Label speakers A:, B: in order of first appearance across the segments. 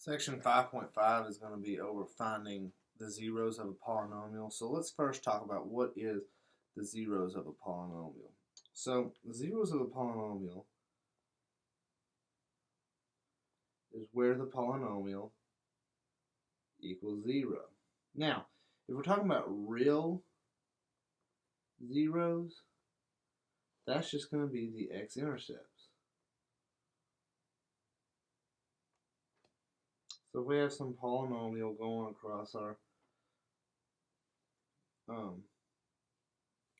A: Section 5.5 is going to be over finding the zeros of a polynomial. So let's first talk about what is the zeros of a polynomial. So the zeros of a polynomial is where the polynomial equals 0. Now, if we're talking about real zeros, that's just going to be the x-intercepts. So if we have some polynomial going across our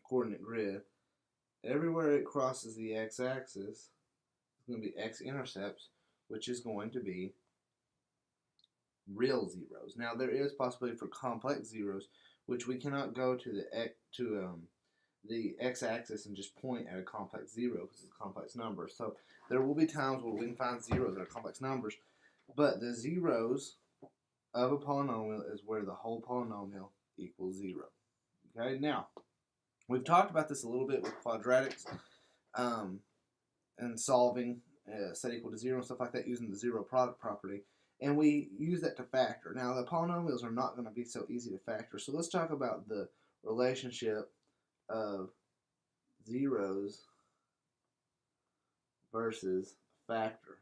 A: coordinate grid, everywhere it crosses the x-axis is going to be x-intercepts, which is going to be real zeros. Now there is possibility for complex zeros, which we cannot go to the x-axis and just point at a complex zero because it's a complex number. So there will be times where we can find zeros that are complex numbers, but the zeros of a polynomial is where the whole polynomial equals 0. Okay, now we've talked about this a little bit with quadratics and solving set equal to 0 and stuff like that using the zero product property, and we use that to factor. Now the polynomials are not going to be so easy to factor, so let's talk about the relationship of zeros versus factor.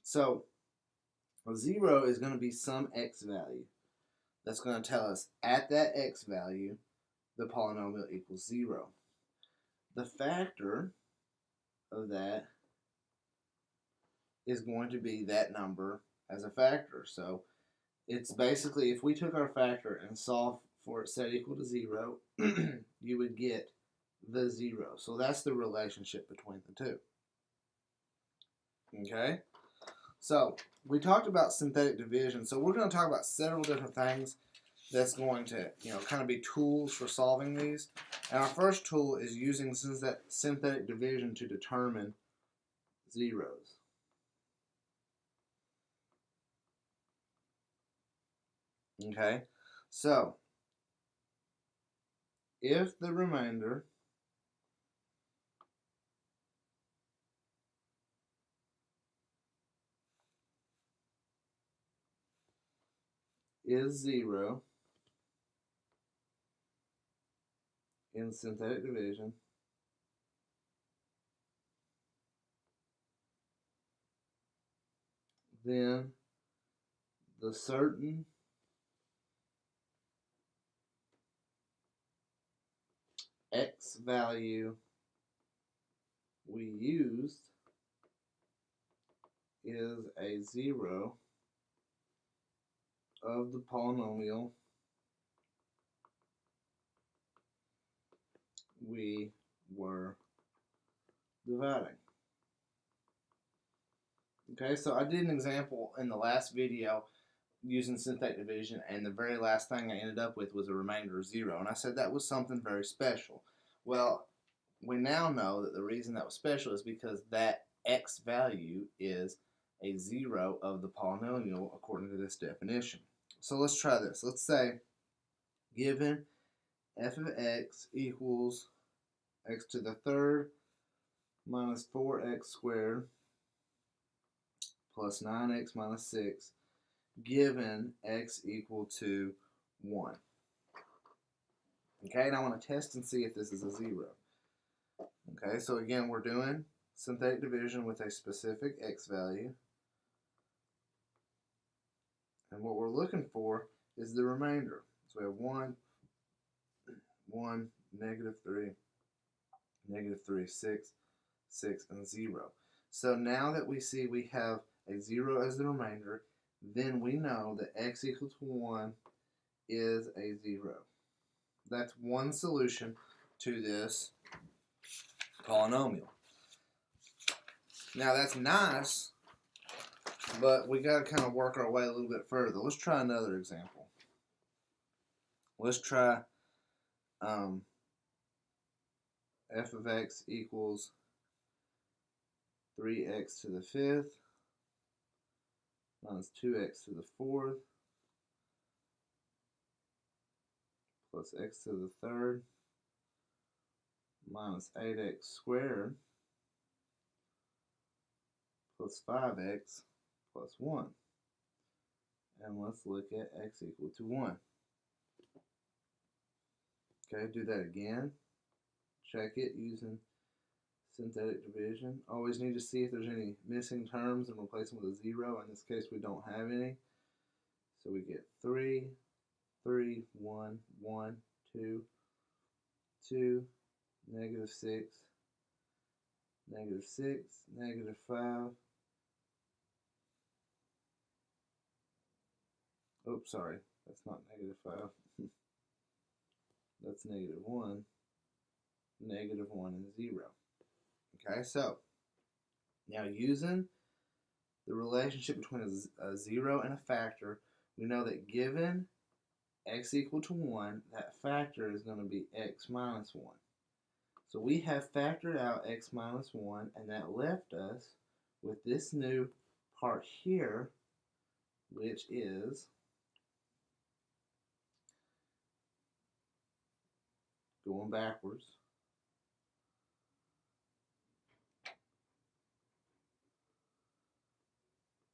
A: So a 0 is going to be some x value. That's going to tell us at that x value, the polynomial equals 0. The factor of that is going to be that number as a factor. So it's basically, if we took our factor and solved for it set equal to 0, you would get the 0. So that's the relationship between the two. Okay? So we talked about synthetic division. So we're going to talk about several different things that's going to, kind of be tools for solving these. And our first tool is using synthetic division to determine zeros. Okay? So if the remainder is 0 in synthetic division, then the certain x value we used is a 0 of the polynomial we were dividing. Okay, so I did an example in the last video using synthetic division, and the very last thing I ended up with was a remainder of 0, and I said that was something very special. Well, we now know that the reason that was special is because that x value is a 0 of the polynomial according to this definition. So let's try this. Let's say given f of x equals x to the third minus 4x squared plus 9x minus 6 given x equal to 1. Okay, and I want to test and see if this is a 0. Okay, so again, we're doing synthetic division with a specific x value. And what we're looking for is the remainder. So we have 1, 1, -3, -3, 6, 6, and 0. So now that we see we have a 0 as the remainder, then we know that x equals 1 is a 0. That's one solution to this polynomial. Now that's nice, but we got to kind of work our way a little bit further. Let's try another example. Let's try f of x equals 3x to the 5th minus 2x to the 4th plus x to the 3rd minus 8x squared plus 5x plus 1. And let's look at x equal to 1. Okay, do that again. Check it using synthetic division. Always need to see if there's any missing terms and replace them with a 0. In this case, we don't have any. So we get 3, 3, 1, 1, 2, 2, negative 6, negative 6, negative 5. Oops, sorry, that's not negative 5. That's negative 1, negative 1, and 0. Okay, so now using the relationship between a 0 and a factor, we know that given x equal to 1, that factor is going to be x minus 1. So we have factored out x minus 1, and that left us with this new part here, which is going backwards.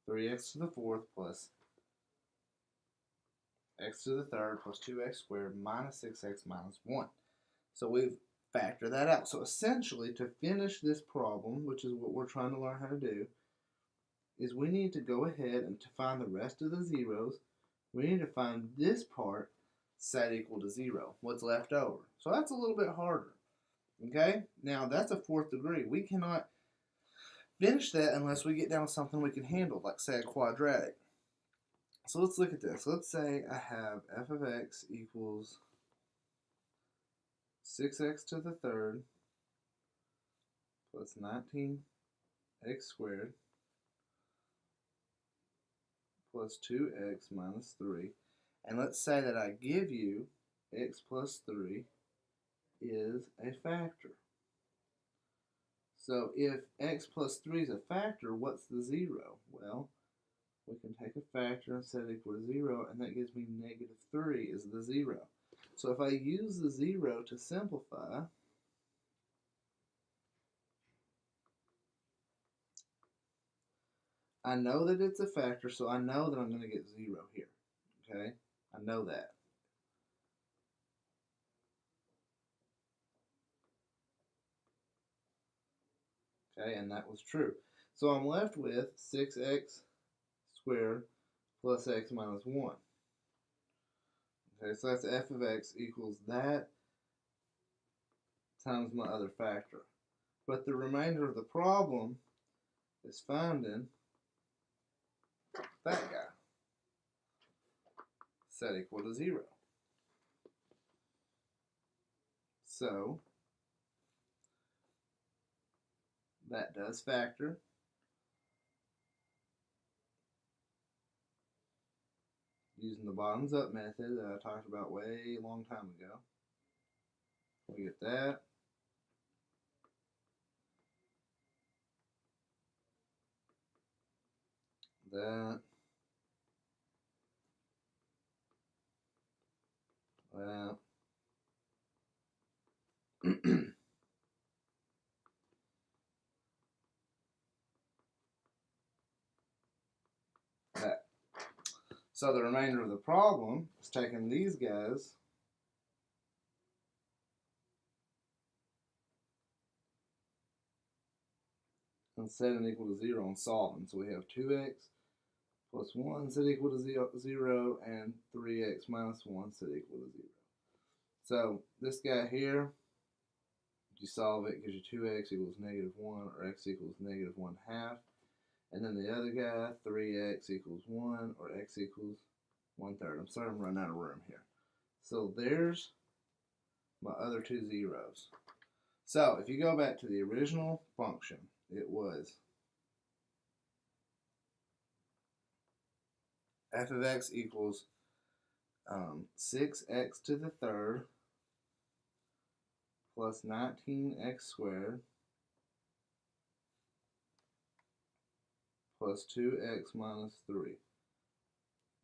A: Three x to the fourth plus x to the third plus 2x squared minus 6x minus 1. So we've factored that out. So essentially, to finish this problem, which is what we're trying to learn how to do, is we need to go ahead and to find the rest of the zeros, we need to find this part set equal to 0, what's left over. So that's a little bit harder. Okay? Now, that's a fourth degree. We cannot finish that unless we get down to something we can handle, like, say, a quadratic. So let's look at this. Let's say I have f of x equals 6x to the third plus 19x squared plus 2x minus 3. And let's say that I give you x plus 3 is a factor. So if x plus 3 is a factor, what's the 0? Well, we can take a factor and set it equal to 0, and that gives me negative 3 is the 0. So if I use the 0 to simplify, I know that it's a factor, so I know that I'm going to get 0 here. Okay? I know that. Okay, and that was true. So I'm left with 6x squared plus x minus 1. Okay, so that's f of x equals that times my other factor. But the remainder of the problem is finding that guy set equal to 0. So that does factor. Using the bottoms up method that I talked about way a long time ago. We get that. That. That. That. So the remainder of the problem is taking these guys and setting equal to 0 and solving. So we have 2x plus 1 set equal to 0 and 3x minus 1 set equal to 0. So this guy here, if you solve it, gives you 2x equals negative 1 or x equals negative 1/2. And then the other guy, 3x equals 1 or x equals 1/3. I'm sorry I'm running out of room here. So there's my other two zeros. So if you go back to the original function, it was f of x equals 6x to the third plus 19x squared plus 2x minus 3.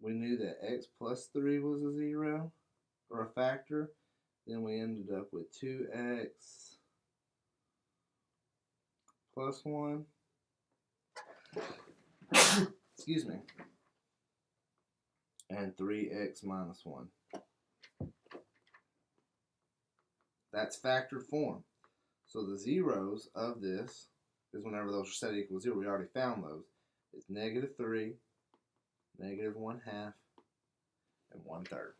A: We knew that x plus 3 was a 0 or a factor. Then we ended up with 2x plus 1. excuse me, and 3x minus 1. That's factored form. So the zeros of this is whenever those are set equal to 0. We already found those. It's -3, -1/2, and 1/3.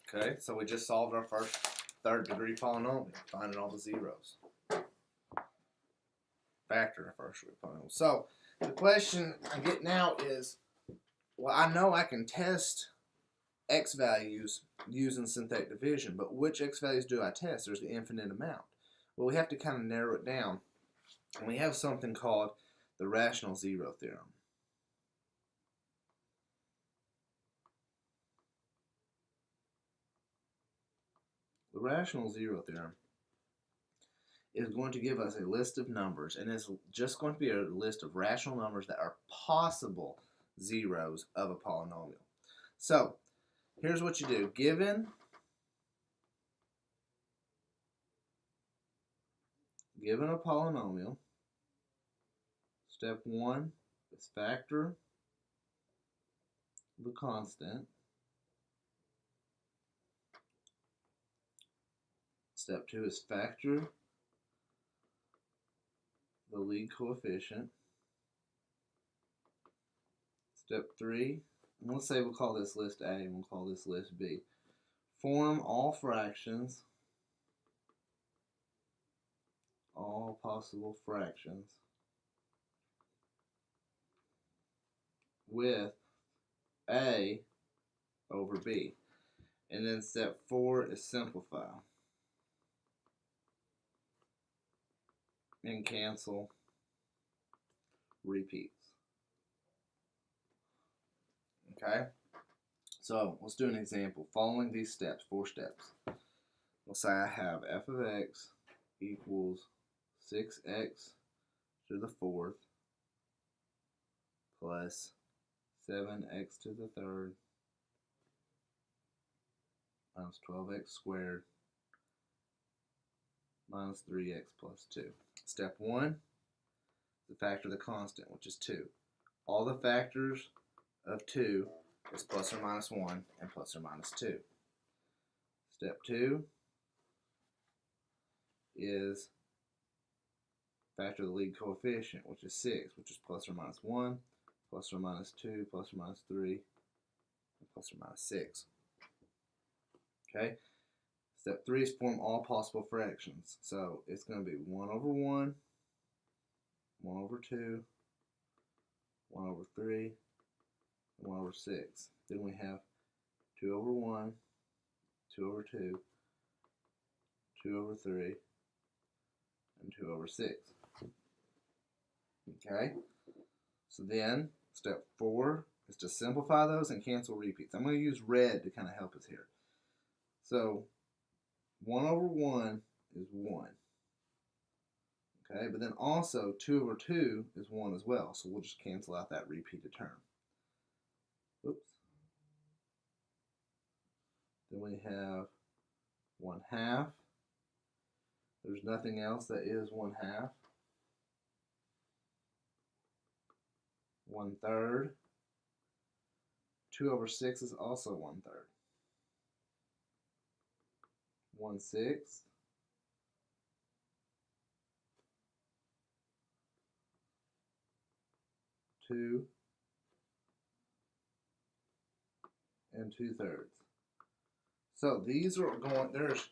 A: Okay, so we just solved our first third-degree polynomial, finding all the zeros. Factor our first-degree polynomial. So the question I get now is, well, I know I can test x values using synthetic division, but which x values do I test? There's the infinite amount. Well, we have to kind of narrow it down, and we have something called the rational zero theorem. The rational zero theorem is going to give us a list of numbers, and it's just going to be a list of rational numbers that are possible zeros of a polynomial. So here's what you do. Given a polynomial, step 1 is factor the constant. Step 2 is factor the lead coefficient. Step 3, and let's say we'll call this list A and we'll call this list B. Form all fractions, all possible fractions, with A over B. And then step 4 is simplify and cancel repeats. Okay, so let's do an example. Following these steps, 4 steps. We'll say I have f of x equals 6x to the 4th plus 7x to the 3rd minus 12x squared minus 3x plus 2. Step 1, the factor of the constant, which is 2. All the factors of 2 is plus or minus 1 and plus or minus 2. Step 2 is factor the lead coefficient, which is 6, which is plus or minus 1, plus or minus 2, plus or minus 3, and plus or minus 6. Okay? Step 3 is form all possible fractions. So it's going to be 1 over 1, 1 over 2, 1 over 3, and 1 over 6. Then we have 2 over 1, 2 over 2, 2 over 3, and 2 over 6. Okay? So then, step 4 is to simplify those and cancel repeats. I'm going to use red to kind of help us here. So 1 over 1 is 1. Okay, but then also 2 over 2 is 1 as well. So we'll just cancel out that repeated term. Oops. Then we have 1/2. There's nothing else that is 1/2. 1/3. 2 over 6 is also 1/3. 1/6. 2 and 2/3. So these are going, there's,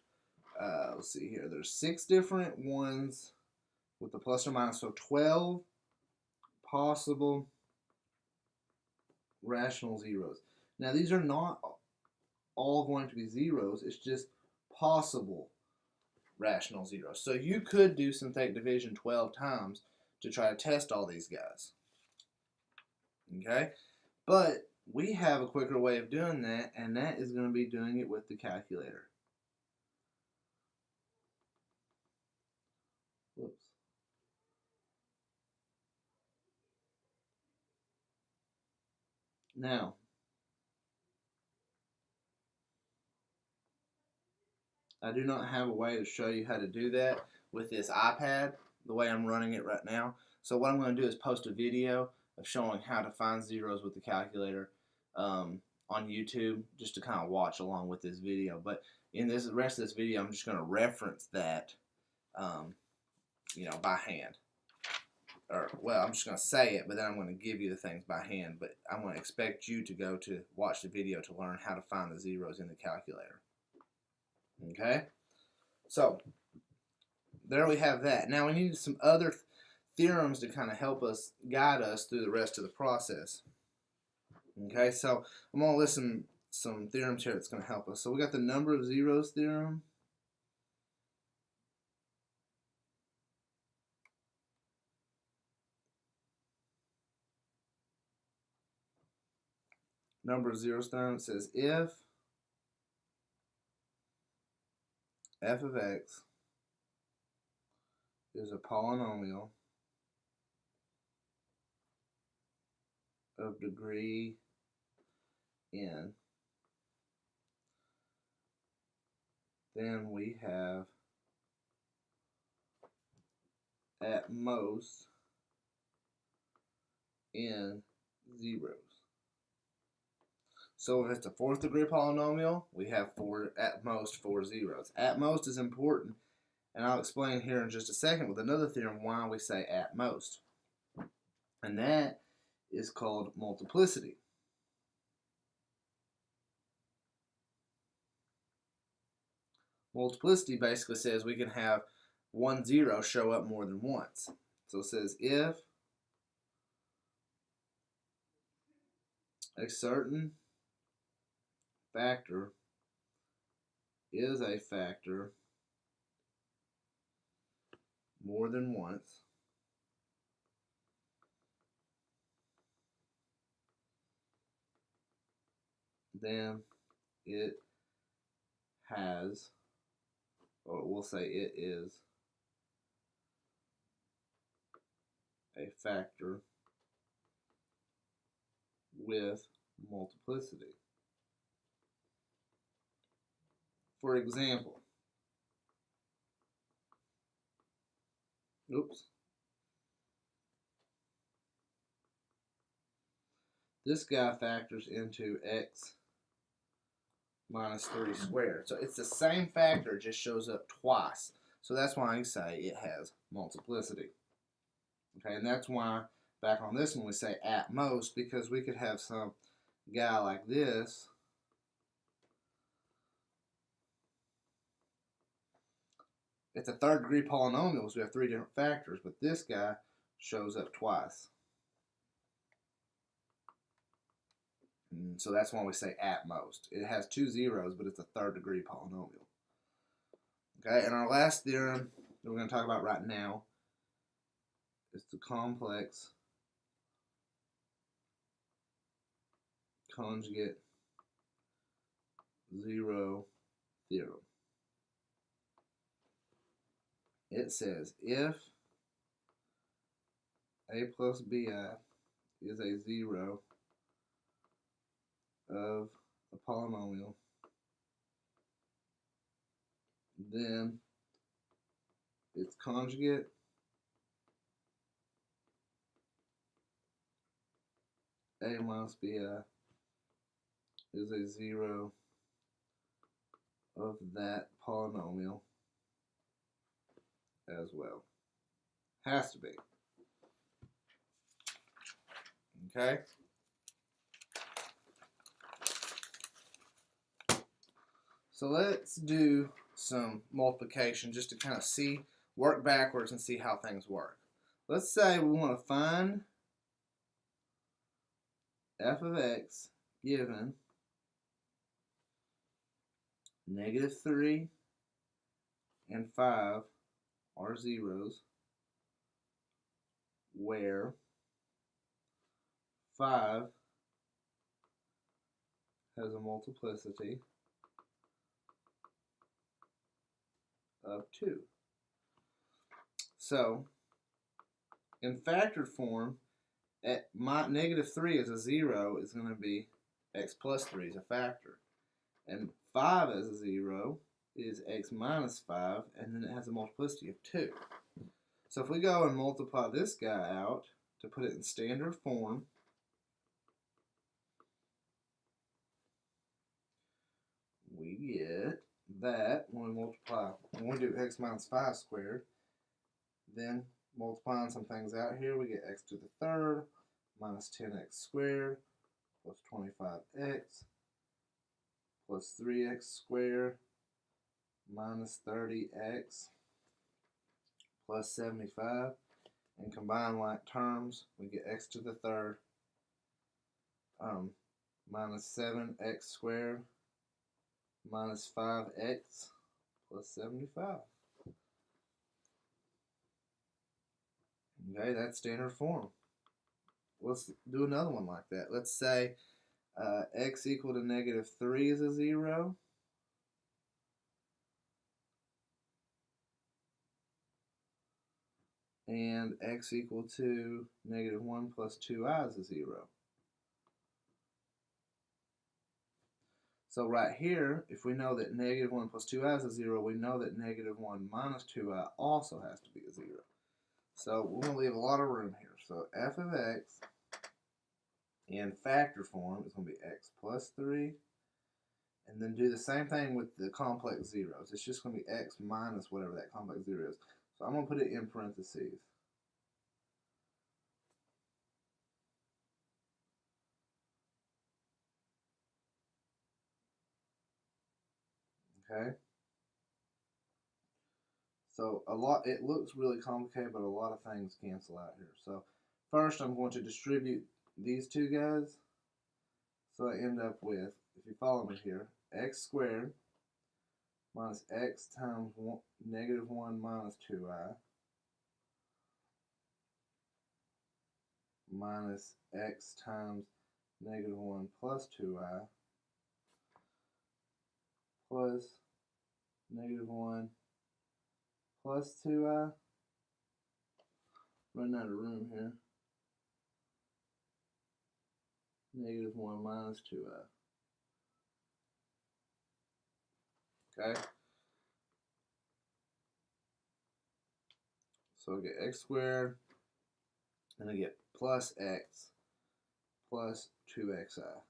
A: let's see here, there's 6 different ones with the plus or minus, so 12 possible rational zeros. Now these are not all going to be zeros, it's just possible rational zeros. So you could do synthetic division 12 times to try to test all these guys. Okay? But we have a quicker way of doing that, and that is going to be doing it with the calculator. Whoops. Now, I do not have a way to show you how to do that with this iPad, the way I'm running it right now. So what I'm going to do is post a video of showing how to find zeros with the calculator on YouTube, just to kind of watch along with this video. But in this rest of this video, I'm just going to reference that, by hand. Or, well, I'm just going to say it, but then I'm going to give you the things by hand. But I'm going to expect you to go to watch the video to learn how to find the zeros in the calculator. Okay? So, there we have that. Now we need some other theorems to kind of help us, guide us through the rest of the process. Okay, so I'm going to list some theorems here that's going to help us. So we got the number of zeros theorem. Number of zeros theorem says if f of x is a polynomial of degree n, then we have at most n zeros. So if it's a fourth degree polynomial, we have at most 4 zeros. At most is important, and I'll explain here in just a second with another theorem why we say at most. And that is called multiplicity. Multiplicity basically says we can have 1 0 show up more than once. So it says if a certain factor is a factor more than once, then it has, or we'll say it is, a factor with multiplicity. For example, this guy factors into x minus 3 squared. So it's the same factor, it just shows up twice. So that's why I say it has multiplicity. Okay, and that's why back on this one we say at most, because we could have some guy like this it's a third degree polynomial, so we have 3 different factors, but this guy shows up twice. And so that's why we say at most. It has 2 zeros, but it's a third degree polynomial. Okay, and our last theorem that we're going to talk about right now is the complex conjugate zero theorem. It says if a plus bi is a zero of a polynomial, then its conjugate a minus bi is a zero of that polynomial as well. Has to be. Okay? So let's do some multiplication just to kind of work backwards and see how things work. Let's say we want to find f of x given -3 and 5 are zeros, where 5 has a multiplicity of 2. So, in factored form, at -3 is a 0 is going to be x plus 3 is a factor. And 5 as a 0 is x minus 5, and then it has a multiplicity of 2. So if we go and multiply this guy out to put it in standard form, we get that when we multiply, when we do x minus 5 squared, then multiplying some things out here, we get x to the third minus 10x squared plus 25x plus 3x squared minus 30x plus 75. And combine like terms, we get x to the third minus 7x squared minus 5x plus 75. Okay, that's standard form. Let's do another one like that. Let's say x equal to -3 is a 0. And x equal to -1 plus 2i is a 0. So right here, if we know that -1 plus 2i is a 0, we know that -1 minus 2i also has to be a 0. So we're going to leave a lot of room here. So f of x in factor form is going to be x plus 3. And then do the same thing with the complex zeros. It's just going to be x minus whatever that complex zero is. So I'm going to put it in parentheses. Okay? So it looks really complicated, but a lot of things cancel out here. So first I'm going to distribute these two guys. So I end up with, if you follow me here, x squared minus x times -1 minus 2i minus x times -1 plus 2i plus -1 plus 2i. Running out of room here. -1 minus 2i. Okay? So I get x squared, and I get plus x plus 2xi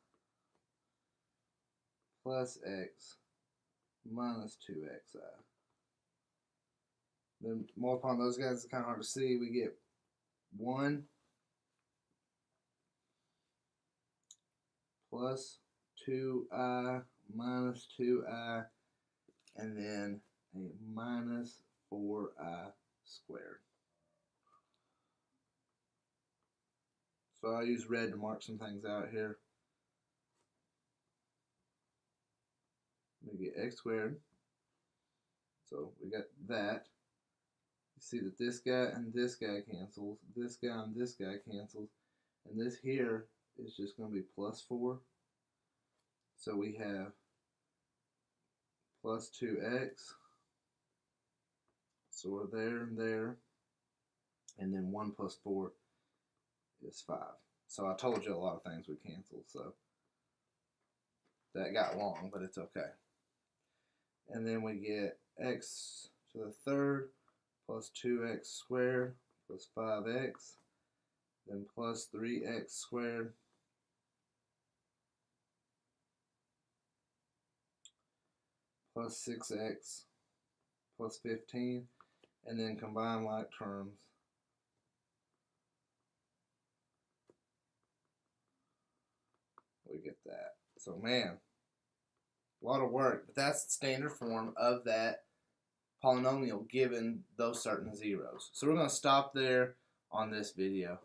A: plus x minus 2xi. Then multiplying those guys is kind of hard to see. We get 1 plus 2i minus 2i, and then a minus 4i squared. So I'll use red to mark some things out here. We get x squared. So we got that. You see that this guy and this guy cancels. This guy and this guy cancels. And this here is just going to be plus 4. So we have plus 2x. So we're there and there. And then 1 plus 4 is 5. So I told you a lot of things would cancel. So that got long, but it's okay. And then we get x to the third plus 2x squared plus 5x, then plus 3x squared plus 6x plus 15, and then combine like terms. We get that. So man, a lot of work, but that's the standard form of that polynomial given those certain zeros. So we're going to stop there on this video.